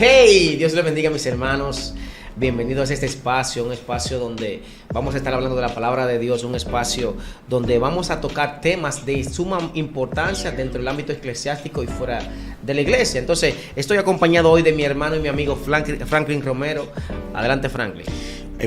Hey, Dios les bendiga, mis hermanos. Bienvenidos a este espacio, un espacio donde vamos a estar hablando de la palabra de Dios, un espacio donde vamos a tocar temas de suma importancia dentro del ámbito eclesiástico y fuera de la iglesia. Entonces, estoy acompañado hoy de mi hermano y mi amigo Franklin Romero. Adelante, Franklin.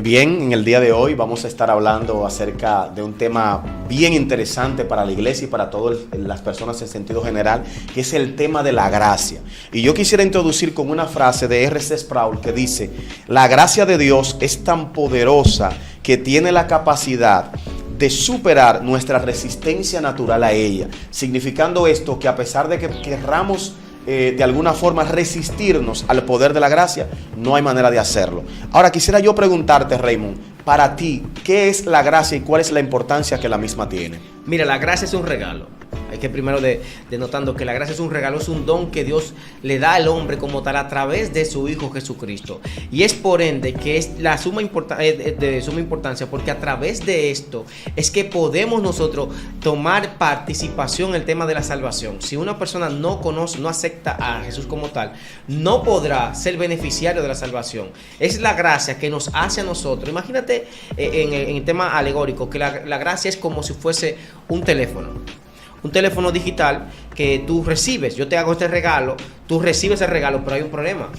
Bien, en el día de hoy vamos a estar hablando acerca de un tema bien interesante para la iglesia y para todas las personas en sentido general, que es el tema de la gracia. Y yo quisiera introducir con una frase de R.C. Sproul que dice: la gracia de Dios es tan poderosa que tiene la capacidad de superar nuestra resistencia natural a ella, significando esto que a pesar de que querramos de alguna forma resistirnos al poder de la gracia, no hay manera de hacerlo. Ahora quisiera yo preguntarte, Raymond, para ti, ¿qué es la gracia y cuál es la importancia que la misma tiene? Mira, la gracia es un regalo. Hay que primero denotando que la gracia es un regalo, es un don que Dios le da al hombre como tal a través de su Hijo Jesucristo. Y es por ende que es de suma importancia, porque a través de esto es que podemos nosotros tomar participación en el tema de la salvación. Si una persona no conoce, no acepta a Jesús como tal, no podrá ser beneficiario de la salvación. Es la gracia que nos hace a nosotros. Imagínate en el tema alegórico que la gracia es como si fuese un teléfono digital que tú recibes. Yo te hago este regalo, tú recibes el regalo, pero hay un problema,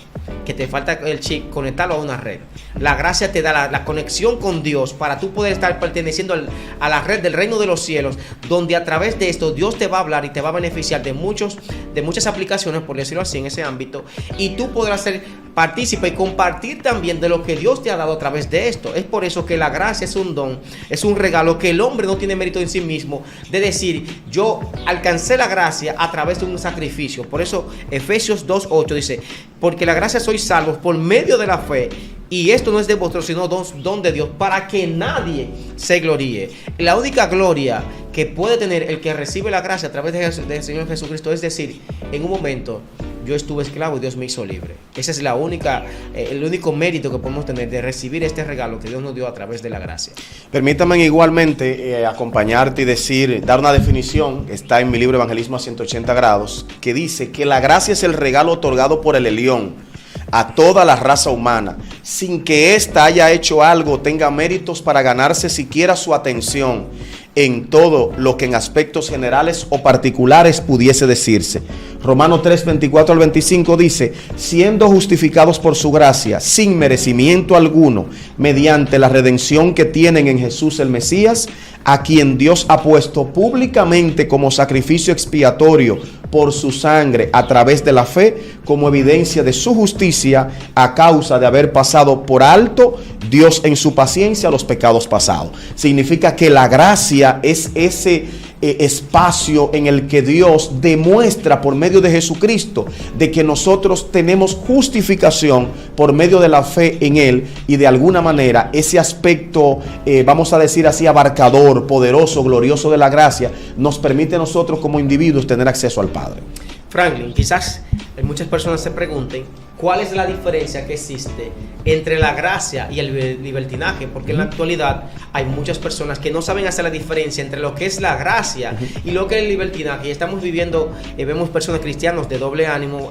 que te falta el chip, conectarlo a una red. La gracia te da la conexión con Dios para tú poder estar perteneciendo a la red del reino de los cielos, donde a través de esto Dios te va a hablar y te va a beneficiar de muchas aplicaciones, por decirlo así, en ese ámbito, y tú podrás ser partícipe y compartir también de lo que Dios te ha dado a través de esto. Es por eso que la gracia es un don, es un regalo que el hombre no tiene mérito en sí mismo de decir: yo alcancé la gracia a través de un sacrificio. Por eso Efesios 2:8 dice: porque la gracia sois salvos por medio de la fe, y esto no es de vosotros, sino don de Dios, para que nadie se gloríe. La única gloria que puede tener el que recibe la gracia a través del Señor Jesucristo es decir: en un momento yo estuve esclavo y Dios me hizo libre. Ese es el único mérito que podemos tener de recibir este regalo que Dios nos dio a través de la gracia. Permítame igualmente acompañarte y dar una definición que está en mi libro Evangelismo a 180 grados, que dice que la gracia es el regalo otorgado por el Elión a toda la raza humana, sin que ésta haya hecho algo, tenga méritos para ganarse siquiera su atención en todo lo que en aspectos generales o particulares pudiese decirse. Romanos 3, 24 al 25 dice: siendo justificados por su gracia, sin merecimiento alguno, mediante la redención que tienen en Jesús el Mesías, a quien Dios ha puesto públicamente como sacrificio expiatorio por su sangre a través de la fe, como evidencia de su justicia, a causa de haber pasado por alto Dios en su paciencia los pecados pasados. Significa que la gracia es ese espacio en el que Dios demuestra por medio de Jesucristo de que nosotros tenemos justificación por medio de la fe en Él, y de alguna manera ese aspecto, vamos a decir así, abarcador, poderoso, glorioso de la gracia nos permite a nosotros como individuos tener acceso al Padre. Franklin, quizás muchas personas se pregunten cuál es la diferencia que existe entre la gracia y el libertinaje, porque en la actualidad hay muchas personas que no saben hacer la diferencia entre lo que es la gracia y lo que es el libertinaje. Y estamos viviendo, vemos personas cristianos de doble ánimo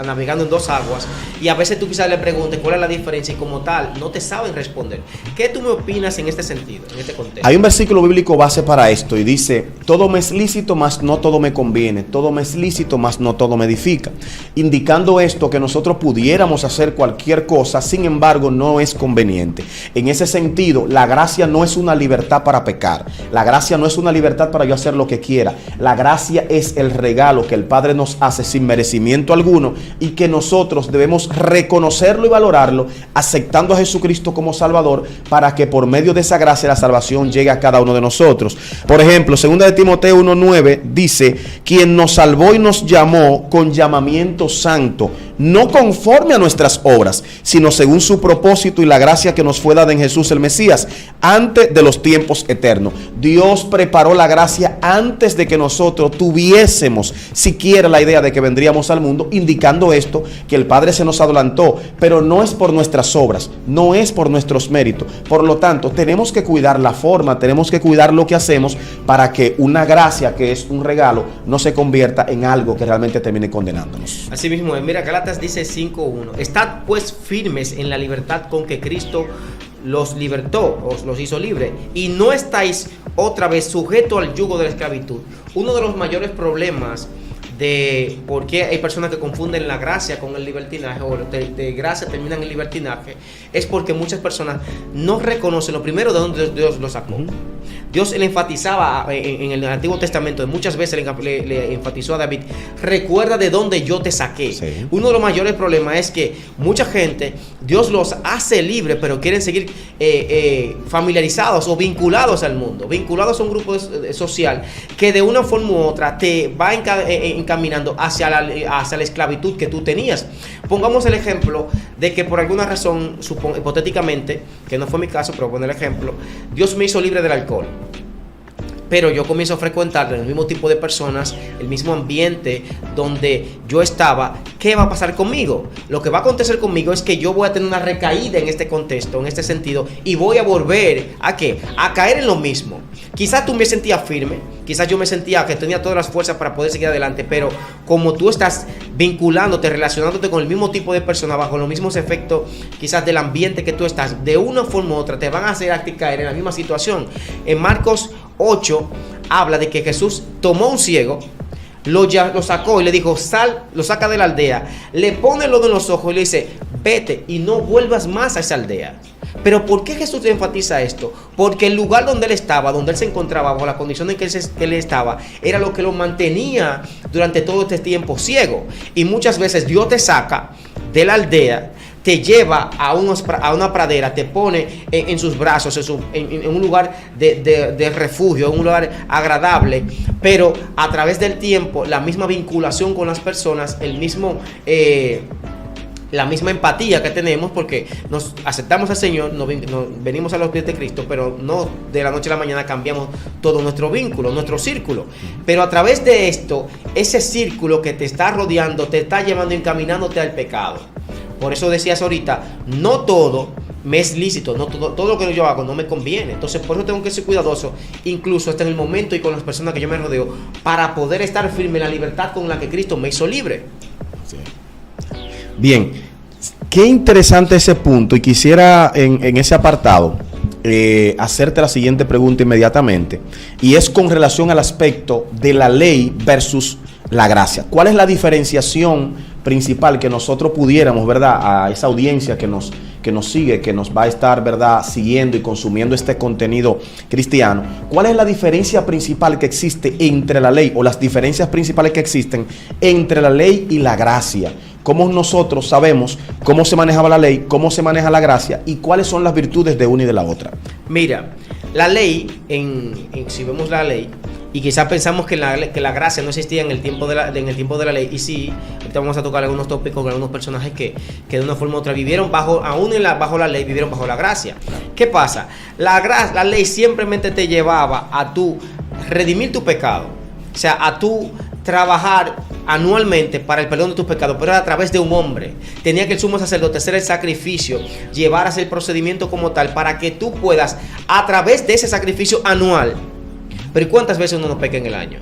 navegando en dos aguas, y a veces tú quizás le preguntes cuál es la diferencia y como tal no te saben responder. ¿Qué tú me opinas en este sentido, en este contexto? Hay un versículo bíblico base para esto y dice: todo me es lícito, mas no todo me conviene; todo me es lícito, mas no todo me edifica. Indicando esto, que nosotros pudiéramos hacer cualquier cosa, sin embargo no es conveniente. En ese sentido, la gracia no es una libertad para pecar. La gracia no es una libertad para yo hacer lo que quiera. La gracia es el regalo que el Padre nos hace sin merecimiento alguno, y que nosotros debemos reconocerlo y valorarlo, aceptando a Jesucristo como Salvador, para que por medio de esa gracia la salvación llegue a cada uno de nosotros. Por ejemplo, 2 de Timoteo 1:9 dice: quien nos salvó y nos llamó con llamamiento santo, no conforme a nuestras obras, sino según su propósito y la gracia que nos fue dada en Jesús el Mesías, antes de los tiempos eternos. Dios preparó la gracia antes de que nosotros tuviésemos siquiera la idea de que vendríamos al mundo, indicando esto, que el Padre se nos adelantó, pero no es por nuestras obras, no es por nuestros méritos. Por lo tanto, tenemos que cuidar la forma, tenemos que cuidar lo que hacemos, para que una gracia que es un regalo no se convierta en algo que realmente termine condenándonos. Así mismo, mira, Gálatas Gálatas dice 5:1, estad pues firmes en la libertad con que Cristo los libertó, os los hizo libre, y no estáis otra vez sujetos al yugo de la esclavitud. Uno de los mayores problemas de por qué hay personas que confunden la gracia con el libertinaje, o de gracia terminan en libertinaje, es porque muchas personas no reconocen lo primero de donde Dios lo sacó. Dios le enfatizaba en el Antiguo Testamento, muchas veces le enfatizó a David, recuerda de dónde yo te saqué. Sí. Uno de los mayores problemas es que mucha gente, Dios los hace libres, pero quieren seguir familiarizados o vinculados al mundo, vinculados a un grupo social que de una forma u otra te va encaminando hacia la esclavitud que tú tenías. Pongamos el ejemplo de que por alguna razón, hipotéticamente, que no fue mi caso, pero poner el ejemplo, Dios me hizo libre del alcohol. Pero yo comienzo a frecuentar el mismo tipo de personas, el mismo ambiente donde yo estaba. ¿Qué va a pasar conmigo? Lo que va a acontecer conmigo es que yo voy a tener una recaída en este contexto, en este sentido, y voy a volver ¿a qué? A caer en lo mismo. Quizás tú me sentías firme, quizás yo me sentía que tenía todas las fuerzas para poder seguir adelante, pero como tú estás vinculándote, relacionándote con el mismo tipo de personas, bajo los mismos efectos quizás del ambiente que tú estás, de una forma u otra te van a hacer a ti caer en la misma situación. En Marcos 8 habla de que Jesús tomó un ciego, lo sacó y le dijo, sal, lo saca de la aldea, le pone el lodo en los ojos y le dice, vete y no vuelvas más a esa aldea. Pero ¿por qué Jesús enfatiza esto? Porque el lugar donde él estaba, donde él se encontraba, bajo la condición en que él estaba, era lo que lo mantenía durante todo este tiempo ciego. Y muchas veces Dios te saca de la aldea, te lleva a una pradera, te pone en sus brazos, en un lugar de refugio, en un lugar agradable, pero a través del tiempo, la misma vinculación con las personas, la misma empatía que tenemos, porque nos aceptamos al Señor, nos venimos a los pies de Cristo, pero no de la noche a la mañana cambiamos todo nuestro vínculo, nuestro círculo. Pero a través de esto, ese círculo que te está rodeando, te está llevando, encaminándote al pecado. Por eso decías ahorita, no todo me es lícito, no todo lo que yo hago no me conviene. Entonces por eso tengo que ser cuidadoso, incluso hasta en el momento y con las personas que yo me rodeo, para poder estar firme en la libertad con la que Cristo me hizo libre. Sí. Bien, qué interesante ese punto, y quisiera en ese apartado hacerte la siguiente pregunta inmediatamente, y es con relación al aspecto de la ley versus la gracia. ¿Cuál es la diferenciación principal que nosotros pudiéramos, verdad, a esa audiencia que nos sigue, que nos va a estar, verdad, siguiendo y consumiendo este contenido cristiano? ¿Cuál es la diferencia principal que existe entre la ley, o las diferencias principales que existen entre la ley y la gracia? ¿Cómo nosotros sabemos cómo se manejaba la ley, cómo se maneja la gracia, y cuáles son las virtudes de una y de la otra? Mira, la ley, si vemos la ley, y quizás pensamos que la gracia no existía en el tiempo de la ley, y sí, ahorita vamos a tocar algunos tópicos con algunos personajes que de una forma u otra vivieron bajo la ley, vivieron bajo la gracia. ¿Qué pasa? La ley simplemente te llevaba a tú redimir tu pecado, o sea, a tú trabajar anualmente para el perdón de tus pecados, pero era a través de un hombre. Tenía que el sumo sacerdote hacer el sacrificio, llevar a hacer el procedimiento como tal, para que tú puedas, a través de ese sacrificio anual. Pero ¿cuántas veces uno no peca en el año?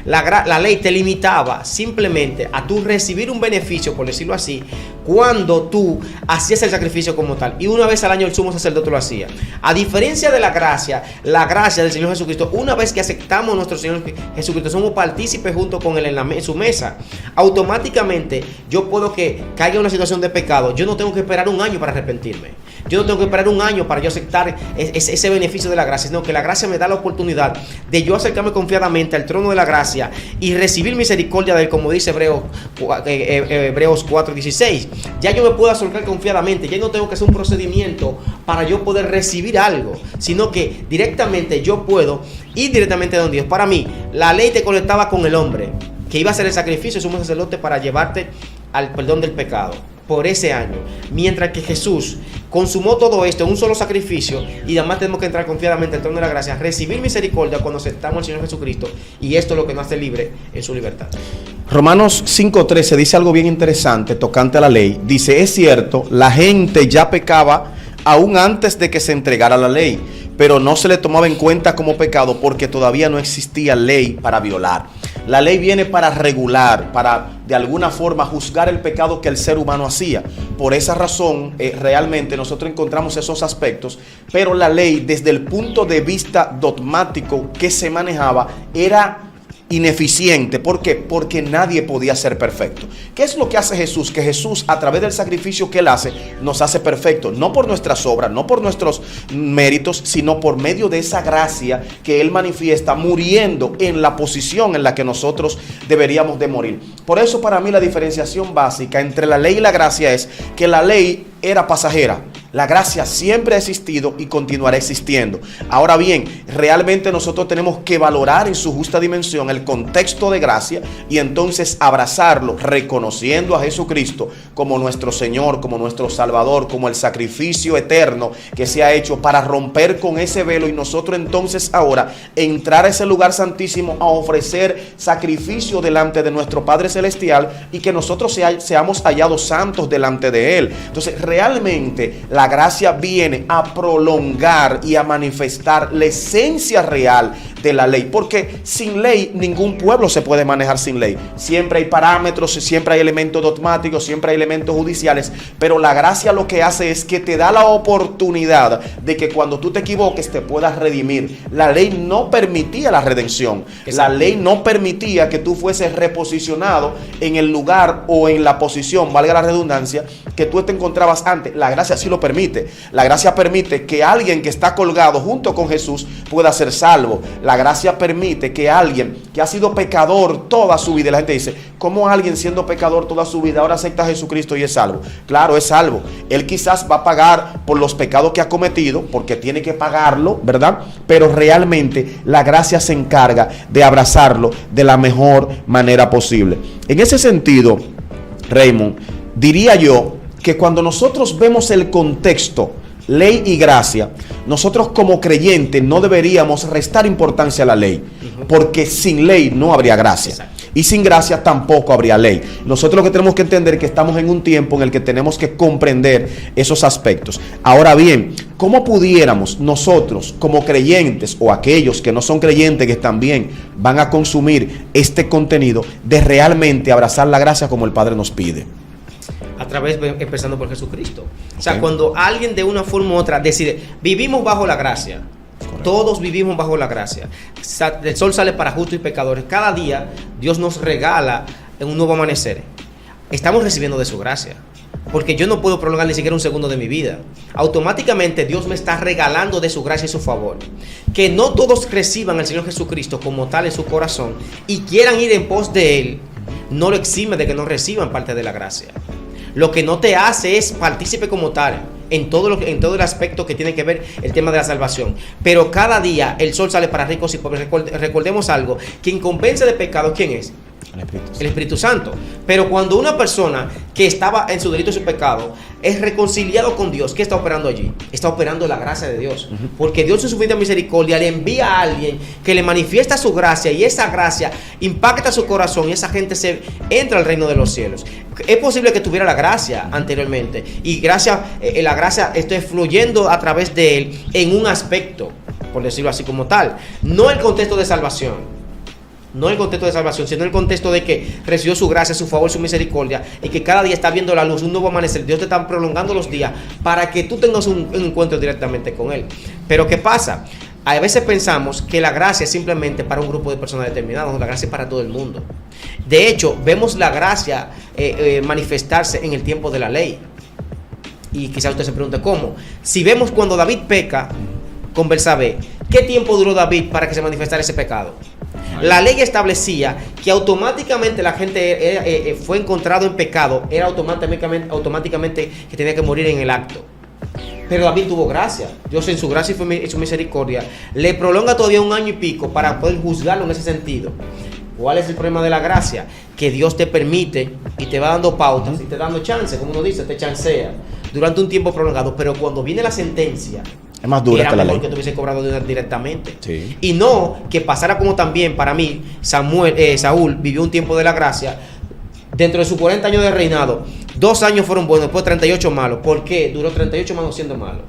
La ley te limitaba simplemente a tú recibir un beneficio, por decirlo así, cuando tú hacías el sacrificio como tal. Y una vez al año el sumo sacerdote lo hacía. A diferencia de la gracia del Señor Jesucristo, una vez que aceptamos a nuestro Señor Jesucristo, somos partícipes junto con Él en su mesa. Automáticamente yo puedo que caiga en una situación de pecado. Yo no tengo que esperar un año para arrepentirme. Yo no tengo que esperar un año para yo aceptar ese beneficio de la gracia, sino que la gracia me da la oportunidad de yo acercarme confiadamente al trono de la gracia y recibir misericordia de Él, como dice Hebreos 4:16. Ya yo me puedo acercar confiadamente, ya no tengo que hacer un procedimiento para yo poder recibir algo, sino que directamente yo puedo ir directamente a donde Dios. Para mí, la ley te conectaba con el hombre que iba a hacer el sacrificio, sumo sacerdote, para llevarte al perdón del pecado por ese año, mientras que Jesús consumó todo esto en un solo sacrificio, y además tenemos que entrar confiadamente al trono de la gracia, recibir misericordia cuando aceptamos al Señor Jesucristo, y esto es lo que nos hace libre en su libertad. Romanos 5:13 dice algo bien interesante tocante a la ley. Dice, es cierto, la gente ya pecaba aún antes de que se entregara la ley, pero no se le tomaba en cuenta como pecado porque todavía no existía ley para violar. La ley viene para regular, para de alguna forma juzgar el pecado que el ser humano hacía. Por esa razón, realmente nosotros encontramos esos aspectos, pero la ley, desde el punto de vista dogmático que se manejaba, era ineficiente. ¿Por qué? Porque nadie podía ser perfecto. ¿Qué es lo que hace Jesús? Que Jesús, a través del sacrificio que Él hace, nos hace perfectos. No por nuestras obras, no por nuestros méritos, sino por medio de esa gracia que Él manifiesta, muriendo en la posición en la que nosotros deberíamos de morir. Por eso, para mí, la diferenciación básica entre la ley y la gracia es que la ley era pasajera. La gracia siempre ha existido y continuará existiendo. Ahora bien, realmente nosotros tenemos que valorar en su justa dimensión el contexto de gracia y entonces abrazarlo, reconociendo a Jesucristo como nuestro Señor, como nuestro Salvador, como el sacrificio eterno que se ha hecho para romper con ese velo y nosotros entonces ahora entrar a ese lugar santísimo a ofrecer sacrificio delante de nuestro Padre Celestial y que nosotros seamos hallados santos delante de Él. Entonces, realmente la gracia viene a prolongar y a manifestar la esencia real de la ley, porque sin ley ningún pueblo se puede manejar sin ley. Siempre hay parámetros, siempre hay elementos dogmáticos, siempre hay elementos judiciales, pero la gracia lo que hace es que te da la oportunidad de que cuando tú te equivoques te puedas redimir. La ley no permitía la redención. La ley no permitía que tú fueses reposicionado en el lugar o en la posición, valga la redundancia, que tú te encontrabas antes. La gracia sí lo permite. La gracia permite que alguien que está colgado junto con Jesús pueda ser salvo. La gracia permite que alguien que ha sido pecador toda su vida, y la gente dice, ¿cómo alguien siendo pecador toda su vida ahora acepta a Jesucristo y es salvo? Claro, es salvo. Él quizás va a pagar por los pecados que ha cometido, porque tiene que pagarlo, ¿verdad? Pero realmente la gracia se encarga de abrazarlo de la mejor manera posible. En ese sentido, Raymond, diría yo que cuando nosotros vemos el contexto, ley y gracia, nosotros como creyentes no deberíamos restar importancia a la ley, porque sin ley no habría gracia. Exacto. Y sin gracia tampoco habría ley. Nosotros lo que tenemos que entender es que estamos en un tiempo en el que tenemos que comprender esos aspectos. Ahora bien, ¿cómo pudiéramos nosotros como creyentes o aquellos que no son creyentes que también van a consumir este contenido de realmente abrazar la gracia como el Padre nos pide? A través, empezando por Jesucristo. O sea, cuando alguien de una forma u otra decide, vivimos bajo la gracia. Correcto. Todos vivimos bajo la gracia. El sol sale para justos y pecadores. Cada día Dios nos regala un nuevo amanecer. Estamos recibiendo de su gracia. Porque yo no puedo prolongar ni siquiera un segundo de mi vida. Automáticamente Dios me está regalando de su gracia y su favor. Que no todos reciban al Señor Jesucristo como tal en su corazón y quieran ir en pos de Él, no lo exime de que no reciban parte de la gracia. Lo que no te hace es partícipe como tal en todo el aspecto que tiene que ver el tema de la salvación. Pero cada día el sol sale para ricos y pobres. Recordemos algo, quien convence de pecado, ¿quién es? El Espíritu Santo. Pero cuando una persona que estaba en su delito y su pecado es reconciliado con Dios, ¿qué está operando allí? Está operando la gracia de Dios. Porque Dios en su infinita misericordia le envía a alguien que le manifiesta su gracia y esa gracia impacta su corazón y esa gente entra al reino de los cielos. Es posible que tuviera la gracia anteriormente y la gracia esté fluyendo a través de él en un aspecto, por decirlo así como tal. No el contexto de salvación. No el contexto de salvación, sino el contexto de que recibió su gracia, su favor, su misericordia y que cada día está viendo la luz, un nuevo amanecer. Dios te está prolongando los días para que tú tengas un encuentro directamente con Él. Pero ¿qué pasa? A veces pensamos que la gracia es simplemente para un grupo de personas determinadas, no, la gracia es para todo el mundo. De hecho, vemos la gracia manifestarse en el tiempo de la ley. Y quizás usted se pregunte ¿cómo? Si vemos cuando David peca con Betsabé, ¿qué tiempo duró David para que se manifestara ese pecado? La ley establecía que automáticamente la gente fue encontrado en pecado, era automáticamente que tenía que morir en el acto. Pero David tuvo gracia. Dios en su gracia y su misericordia le prolonga todavía 1 año y pico para poder juzgarlo en ese sentido. ¿Cuál es el problema de la gracia? Que Dios te permite y te va dando pautas y te dando chance, como uno dice, te chancea durante un tiempo prolongado. Pero cuando viene la sentencia, es más dura que la ley. Que tuviese cobrado directamente. Sí. Y no que pasara como también para mí Saúl vivió un tiempo de la gracia. Dentro de sus 40 años de reinado, 2 años fueron buenos, después 38 malos. ¿Por qué? Duró 38 años siendo malo.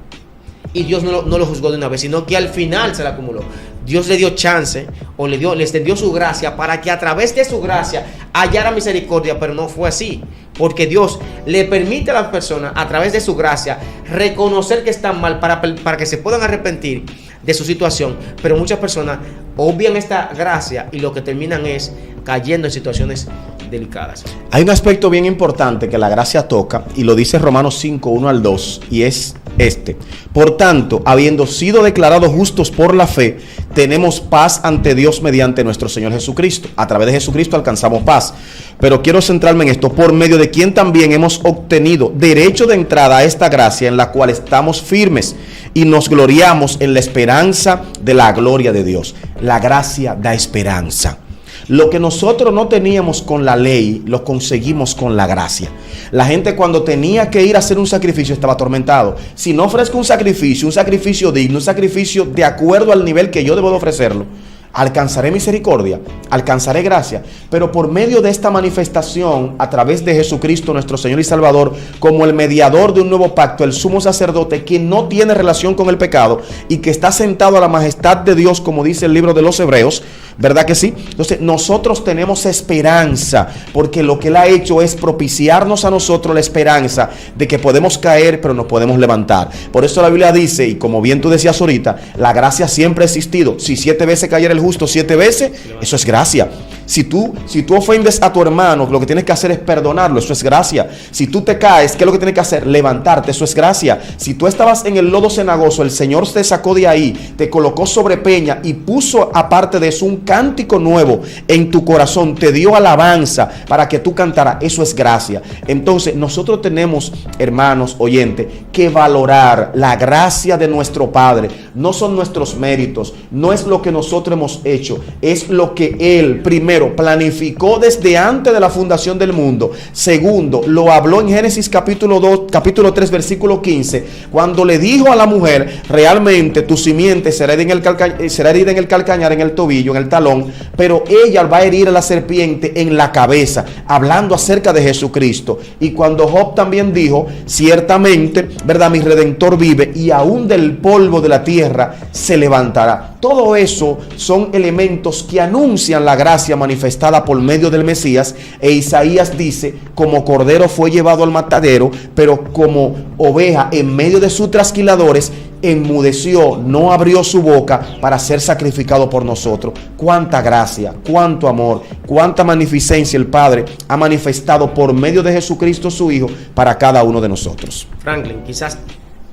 y Dios no lo juzgó de una vez, sino que al final se le acumuló. Dios le dio chance o le extendió su gracia para que a través de su gracia hallara misericordia, pero no fue así, porque Dios le permite a las personas a través de su gracia reconocer que están mal para que se puedan arrepentir de su situación, pero muchas personas obvian esta gracia y lo que terminan es cayendo en situaciones delicadas. Hay un aspecto bien importante que la gracia toca y lo dice Romanos 5, 1 al 2, y es este: por tanto, habiendo sido declarados justos por la fe, tenemos paz ante Dios mediante nuestro Señor Jesucristo. A través de Jesucristo alcanzamos paz. Pero quiero centrarme en esto, por medio de quien también hemos obtenido derecho de entrada a esta gracia en la cual estamos firmes y nos gloriamos en la esperanza de la gloria de Dios. La gracia da esperanza. Lo que nosotros no teníamos con la ley, lo conseguimos con la gracia. La gente cuando tenía que ir a hacer un sacrificio estaba atormentado. Si no ofrezco un sacrificio digno, un sacrificio de acuerdo al nivel que yo debo de ofrecerlo, alcanzaré misericordia, alcanzaré gracia. Pero por medio de esta manifestación, a través de Jesucristo nuestro Señor y Salvador, como el mediador de un nuevo pacto, el sumo sacerdote, que no tiene relación con el pecado y que está sentado a la majestad de Dios, como dice el libro de los Hebreos, ¿verdad que sí? Entonces nosotros tenemos esperanza, porque lo que Él ha hecho es propiciarnos a nosotros la esperanza de que podemos caer, pero nos podemos levantar. Por eso la Biblia dice, y como bien tú decías ahorita, la gracia siempre ha existido. Si 7 veces cayera el justo 7 veces, eso es gracia. Si tú ofendes a tu hermano, lo que tienes que hacer es perdonarlo, eso es gracia. Si tú te caes, ¿qué es lo que tienes que hacer? Levantarte, eso es gracia. Si tú estabas en el lodo cenagoso, el Señor te sacó de ahí, te colocó sobre peña y puso aparte de eso un cántico nuevo en tu corazón, te dio alabanza para que tú cantaras, eso es gracia. Entonces nosotros tenemos, hermanos oyentes, que valorar la gracia de nuestro Padre. No son nuestros méritos, no es lo que nosotros hemos hecho, es lo que Él primero planificó desde antes de la fundación del mundo. Segundo, lo habló en Génesis capítulo 3 versículo 15, cuando le dijo a la mujer, realmente tu simiente será herida en el calcañar, en el tobillo, en el talón, pero ella va a herir a la serpiente en la cabeza, hablando acerca de Jesucristo. Y cuando Job también dijo, ciertamente, verdad, mi Redentor vive y aún del polvo de la tierra se levantará. Todo eso son elementos que anuncian la gracia manifestada por medio del Mesías. E Isaías dice, como cordero fue llevado al matadero, pero como oveja en medio de sus trasquiladores enmudeció, no abrió su boca para ser sacrificado por nosotros. Cuánta gracia, cuánto amor, cuánta magnificencia el Padre ha manifestado por medio de Jesucristo su Hijo para cada uno de nosotros. Franklin, quizás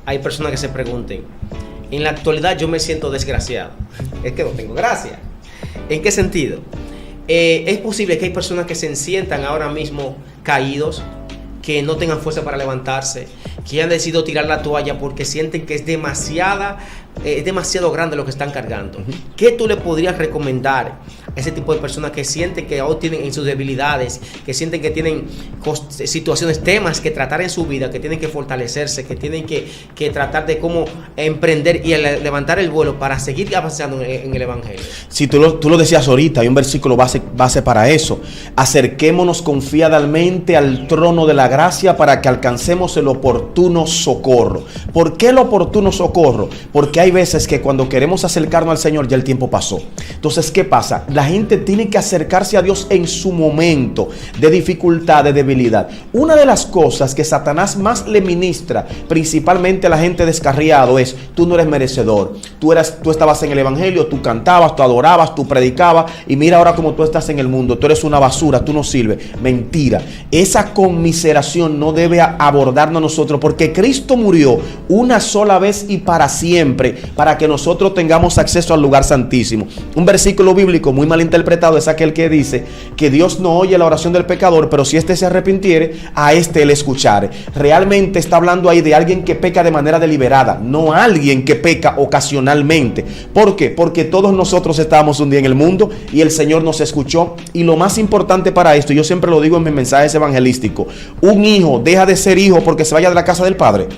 hay personas que se pregunten, en la actualidad yo me siento desgraciado, es que no tengo gracia. ¿En qué sentido? Es posible que hay personas que se sientan ahora mismo caídos, que no tengan fuerza para levantarse, que han decidido tirar la toalla porque sienten que es demasiado grande lo que están cargando. ¿Qué tú le podrías recomendar a ese tipo de personas que sienten que aún tienen en sus debilidades, que sienten que tienen situaciones, temas que tratar en su vida, que tienen que fortalecerse, que tienen que tratar de cómo emprender y levantar el vuelo para seguir avanzando en el Evangelio? Si tú lo decías ahorita, hay un versículo base para eso. Acerquémonos confiadamente al trono de la gracia para que alcancemos el oportuno socorro. ¿Por qué el oportuno socorro? Porque hay veces que cuando queremos acercarnos al Señor ya el tiempo pasó. Entonces, ¿qué pasa? La gente tiene que acercarse a Dios en su momento de dificultad, de debilidad. Una de las cosas que Satanás más le ministra, principalmente a la gente descarriado, es: tú no eres merecedor. Tú estabas en el Evangelio, tú cantabas, tú adorabas, tú predicabas, y mira ahora cómo tú estás en el mundo. Tú eres una basura, tú no sirves. Mentira. Esa conmiseración no debe abordarnos a nosotros, porque Cristo murió una sola vez y para siempre, para que nosotros tengamos acceso al lugar santísimo. Un versículo bíblico muy mal interpretado es aquel que dice que Dios no oye la oración del pecador, pero si éste se arrepintiere, a éste él escuchare. Realmente está hablando ahí de alguien que peca de manera deliberada, no alguien que peca ocasionalmente. ¿Por qué? Porque todos nosotros estábamos un día en el mundo y el Señor nos escuchó. Y lo más importante para esto, yo siempre lo digo en mis mensajes evangelísticos: un hijo deja de ser hijo porque se vaya de la casa del padre.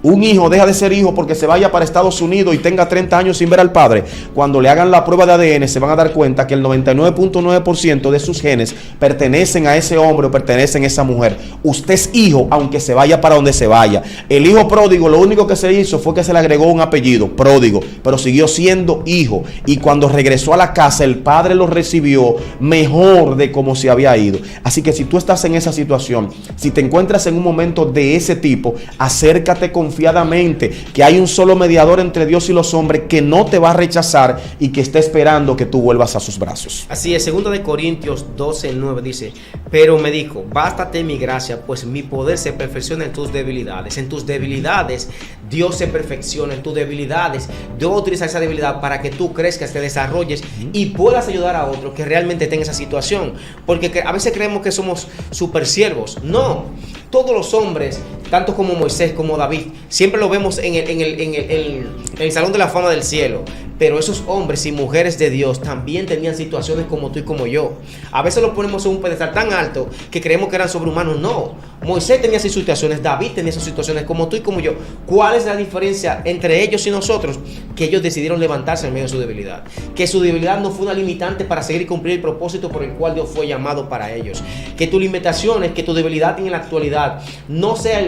Un hijo deja de ser hijo porque se vaya para Estados Unidos y tenga 30 años sin ver al padre. Cuando le hagan la prueba de ADN se van a dar cuenta que el 99.9% de sus genes pertenecen a ese hombre o pertenecen a esa mujer. Usted es hijo aunque se vaya para donde se vaya. El hijo pródigo, lo único que se hizo fue que se le agregó un apellido, pródigo, pero siguió siendo hijo. Y cuando regresó a la casa, el padre lo recibió mejor de como se había ido. Así que si tú estás en esa situación, si te encuentras en un momento de ese tipo, acércate confiadamente, que hay un solo mediador entre Dios y los hombres que no te va a rechazar y que está esperando que tú vuelvas a sus brazos. Así es, 2 Corintios 12:9 dice: pero me dijo, bástate mi gracia, pues mi poder se perfecciona en tus debilidades. En tus debilidades Dios se perfecciona, en tus debilidades Dios utiliza esa debilidad para que tú crezcas, te desarrolles y puedas ayudar a otros que realmente estén en esa situación. Porque a veces creemos que somos super siervos. No, todos los hombres, tanto como Moisés como David, siempre lo vemos en el Salón de la Fama del cielo. Pero esos hombres y mujeres de Dios también tenían situaciones como tú y como yo. A veces los ponemos en un pedestal tan alto que creemos que eran sobrehumanos. No, Moisés tenía esas situaciones, David tenía esas situaciones como tú y como yo. ¿Cuál es la diferencia entre ellos y nosotros? Que ellos decidieron levantarse en medio de su debilidad. Que su debilidad no fue una limitante para seguir y cumplir el propósito por el cual Dios fue llamado para ellos. Que tus limitaciones, que tu debilidad en la actualidad no sea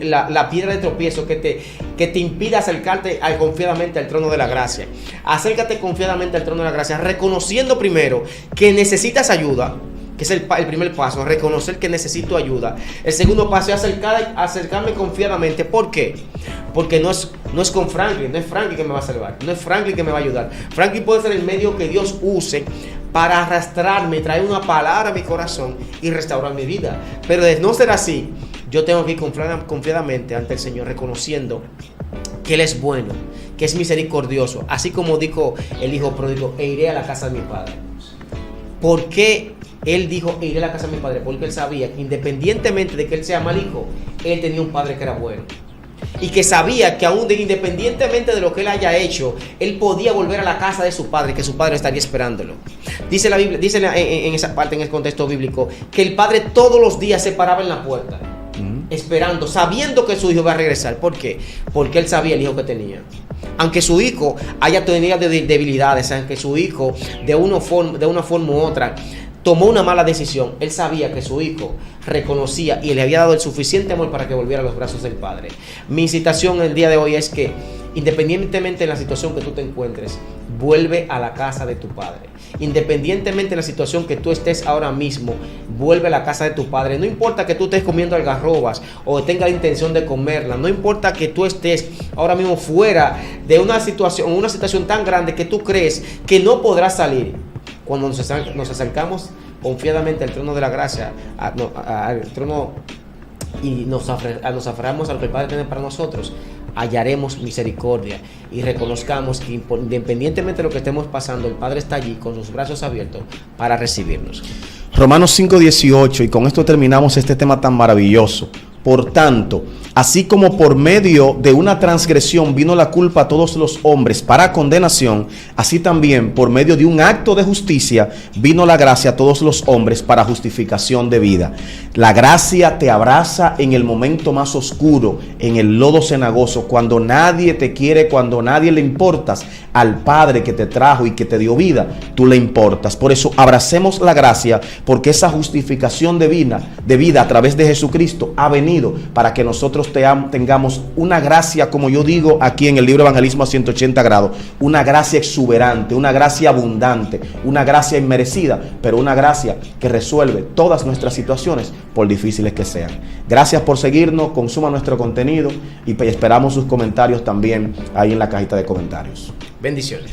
la piedra de tropiezo que te impida acercarte confiadamente al trono de la gracia. Acércate confiadamente al trono de la gracia, reconociendo primero que necesitas ayuda, que es el primer paso, reconocer que necesito ayuda. El segundo paso es acercarme confiadamente. ¿Por qué? Porque no es con Franklin, no es Franklin que me va a salvar, no es Franklin que me va a ayudar. Franklin puede ser el medio que Dios use para arrastrarme, traer una palabra a mi corazón y restaurar mi vida. Pero de no ser así, yo tengo que ir confiadamente ante el Señor, reconociendo que Él es bueno, que es misericordioso, así como dijo el hijo pródigo: e iré a la casa de mi padre. ¿Por qué él dijo e iré a la casa de mi padre? Porque él sabía que independientemente de que él sea mal hijo, él tenía un padre que era bueno. Y que sabía que aún independientemente de lo que él haya hecho, él podía volver a la casa de su padre, que su padre estaría esperándolo. Dice la Biblia, dice en esa parte, en el contexto bíblico, que el padre todos los días se paraba en la puerta, esperando, sabiendo que su hijo iba a regresar. ¿Por qué? Porque él sabía el hijo que tenía. Aunque su hijo haya tenido debilidades, aunque su hijo de una forma u otra tomó una mala decisión, él sabía que su hijo reconocía y le había dado el suficiente amor para que volviera a los brazos del padre. Mi incitación el día de hoy es que, independientemente de la situación que tú te encuentres, vuelve a la casa de tu padre. Independientemente de la situación que tú estés ahora mismo, vuelve a la casa de tu padre. No importa que tú estés comiendo algarrobas o tengas la intención de comerla. No importa que tú estés ahora mismo fuera de una situación tan grande que tú crees que no podrás salir. Cuando nos acercamos confiadamente al trono de la gracia, al trono, y nos aferramos a lo que el Padre tiene para nosotros, hallaremos misericordia y reconozcamos que independientemente de lo que estemos pasando, el Padre está allí con sus brazos abiertos para recibirnos. Romanos 5:18, y con esto terminamos este tema tan maravilloso. Por tanto, así como por medio de una transgresión vino la culpa a todos los hombres para condenación, así también por medio de un acto de justicia vino la gracia a todos los hombres para justificación de vida. La gracia te abraza en el momento más oscuro, en el lodo cenagoso, cuando nadie te quiere, cuando nadie le importas. Al Padre que te trajo y que te dio vida, tú le importas. Por eso abracemos la gracia, porque esa justificación de vida a través de Jesucristo ha venido para que nosotros tengamos una gracia, como yo digo aquí en el libro Evangelismo a 180 grados, una gracia exuberante, una gracia abundante, una gracia inmerecida, pero una gracia que resuelve todas nuestras situaciones, por difíciles que sean. Gracias por seguirnos, consuma nuestro contenido y esperamos sus comentarios también ahí en la cajita de comentarios. Bendiciones.